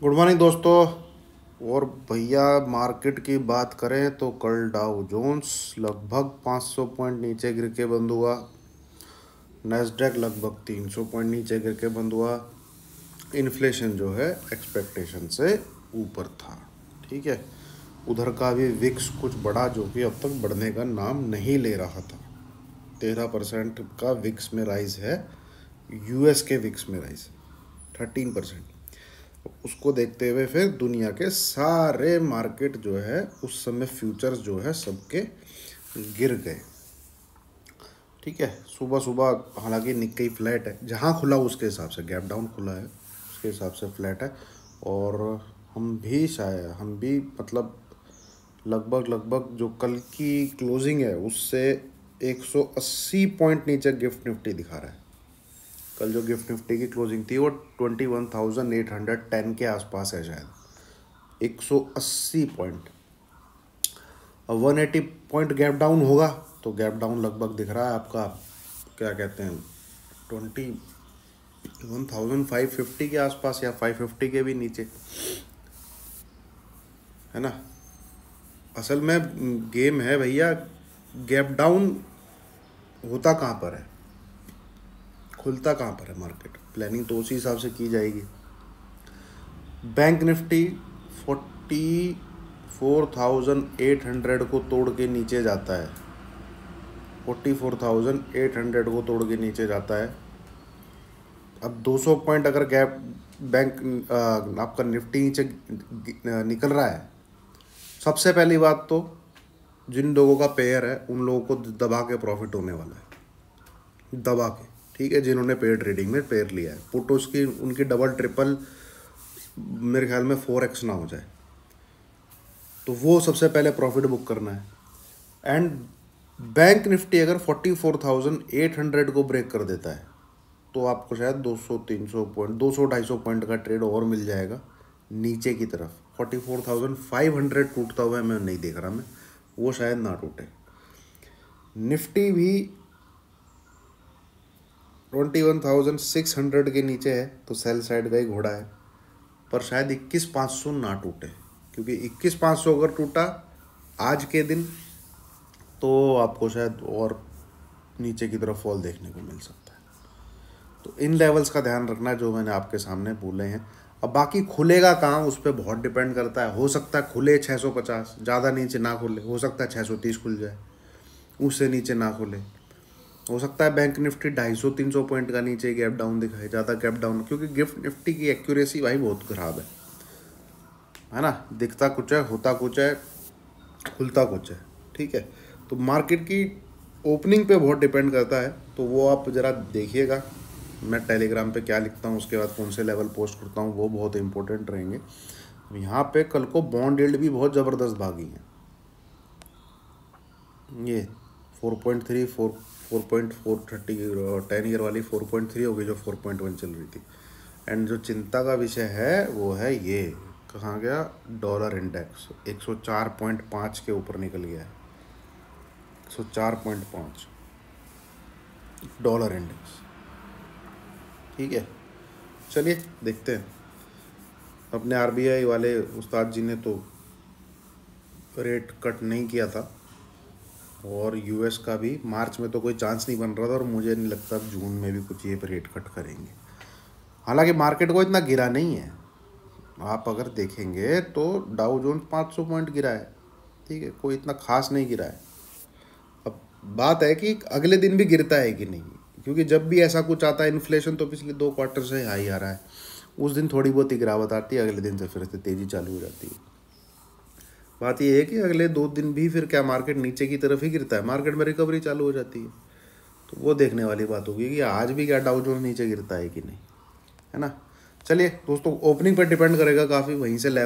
Good morning दोस्तों। और भैया मार्केट की बात करें तो कल डाउ जोन्स लगभग 500 पॉइंट नीचे गिर के बंद हुआ। नैस्डैक लगभग 300 पॉइंट नीचे गिर के बंद हुआ। इन्फ्लेशन जो है एक्सपेक्टेशन से ऊपर था। ठीक है, उधर का भी विक्स कुछ बढ़ा जो कि अब तक बढ़ने का नाम नहीं ले रहा था। 13% का विक्स में राइज है। यूएस के विक्स में राइज 13%। उसको देखते हुए फिर दुनिया के सारे मार्केट जो है उस समय फ्यूचर्स जो है सबके गिर गए। ठीक है, सुबह सुबह हालांकि निक्केई फ्लैट है, जहाँ खुला उसके हिसाब से गैप डाउन खुला है, उसके हिसाब से फ्लैट है। और हम भी मतलब लगभग लगभग जो कल की क्लोजिंग है उससे 180 पॉइंट नीचे गिफ्ट निफ्टी दिखा रहा है। कल जो गिफ्ट निफ्टी की क्लोजिंग थी वो 21,810 के आसपास है शायद। 180 पॉइंट। अब 180 पॉइंट गैप डाउन होगा तो गैप डाउन लगभग दिख रहा है आपका, क्या कहते हैं, 21,550 के आसपास या 550 के भी नीचे, है ना। असल में गेम है भैया, गैप डाउन होता कहाँ पर है, खुलता कहाँ पर है मार्केट। प्लानिंग तो उसी हिसाब से की जाएगी। बैंक निफ्टी 44,800 को तोड़ के नीचे जाता है। 44,800 को तोड़ के नीचे जाता है। अब 200 पॉइंट अगर गैप बैंक आपका निफ्टी नीचे निकल रहा है, सबसे पहली बात तो जिन लोगों का पेयर है उन लोगों को दबा के प्रॉफिट होने वाला है, दबा के। ठीक है, जिन्होंने पेयर ट्रेडिंग में पेयर लिया है, पुट उसकी उनकी डबल ट्रिपल मेरे ख्याल में 4x ना हो जाए, तो वो सबसे पहले प्रॉफिट बुक करना है। एंड बैंक निफ्टी अगर 44,800 को ब्रेक कर देता है तो आपको शायद 200-300 पॉइंट, 200-250 पॉइंट का ट्रेड और मिल जाएगा नीचे की तरफ। 44,500 टूटता हुआ मैं नहीं देख रहा, मैं वो शायद ना टूटे। निफ्टी भी 21,600 के नीचे है तो सेल साइड का ही घोड़ा है, पर शायद 21,500 ना टूटे, क्योंकि 21,500 अगर टूटा आज के दिन तो आपको शायद और नीचे की तरफ फॉल देखने को मिल सकता है। तो इन लेवल्स का ध्यान रखना जो मैंने आपके सामने बोले हैं। अब बाकी खुलेगा कहाँ उस पर बहुत डिपेंड करता है। हो सकता है खुले 650, ज़्यादा नीचे ना खुले, हो सकता है 630 खुल जाए, उससे नीचे ना खुले। हो सकता है बैंक निफ्टी 250-300 पॉइंट का नीचे गैप डाउन दिखाए, ज़्यादा गैप डाउन, क्योंकि गिफ्ट निफ्टी की एक्यूरेसी भाई बहुत ख़राब है ना। दिखता कुछ है, होता कुछ है, खुलता कुछ है। ठीक है, तो मार्केट की ओपनिंग पे बहुत डिपेंड करता है, तो वो आप ज़रा देखिएगा। मैं टेलीग्राम पे क्या लिखता हूँ, उसके बाद कौन से लेवल पोस्ट करता हूँ, वो बहुत इंपॉर्टेंट रहेंगे। यहाँ पे कल को बॉन्ड यील्ड भी बहुत ज़बरदस्त भागी है। ये 4.3 4.430 10 ईयर वाली 4.3 हो गई जो 4.1 चल रही थी। एंड जो चिंता का विषय है वो है ये, कहाँ गया डॉलर इंडेक्स, 104.5 के ऊपर निकल गया है। 104.5 डॉलर इंडेक्स। ठीक है, चलिए देखते हैं। अपने आरबीआई वाले उस्ताद जी ने तो रेट कट नहीं किया था, और यूएस का भी मार्च में तो कोई चांस नहीं बन रहा था, और मुझे नहीं लगता जून में भी कुछ ये रेट कट करेंगे। हालांकि मार्केट को इतना गिरा नहीं है, आप अगर देखेंगे तो डाउ जोन्स 500 पॉइंट गिरा है। ठीक है, कोई इतना खास नहीं गिरा है। अब बात है कि अगले दिन भी गिरता है कि नहीं, क्योंकि जब भी ऐसा कुछ आता है, इन्फ्लेशन तो पिछले 2 क्वार्टर से हाई आ रहा है, उस दिन थोड़ी बहुत ही गिरावट आती है, अगले दिन से फिर से तेज़ी चालू हो जाती है। बात यह है कि अगले 2 दिन भी फिर क्या मार्केट नीचे की तरफ ही गिरता है, मार्केट में रिकवरी चालू हो जाती है। तो वो देखने वाली बात होगी कि आज भी क्या डाउ जोन्स नीचे गिरता है कि नहीं, है ना। चलिए दोस्तों, ओपनिंग पर डिपेंड करेगा काफ़ी, वहीं से लेवल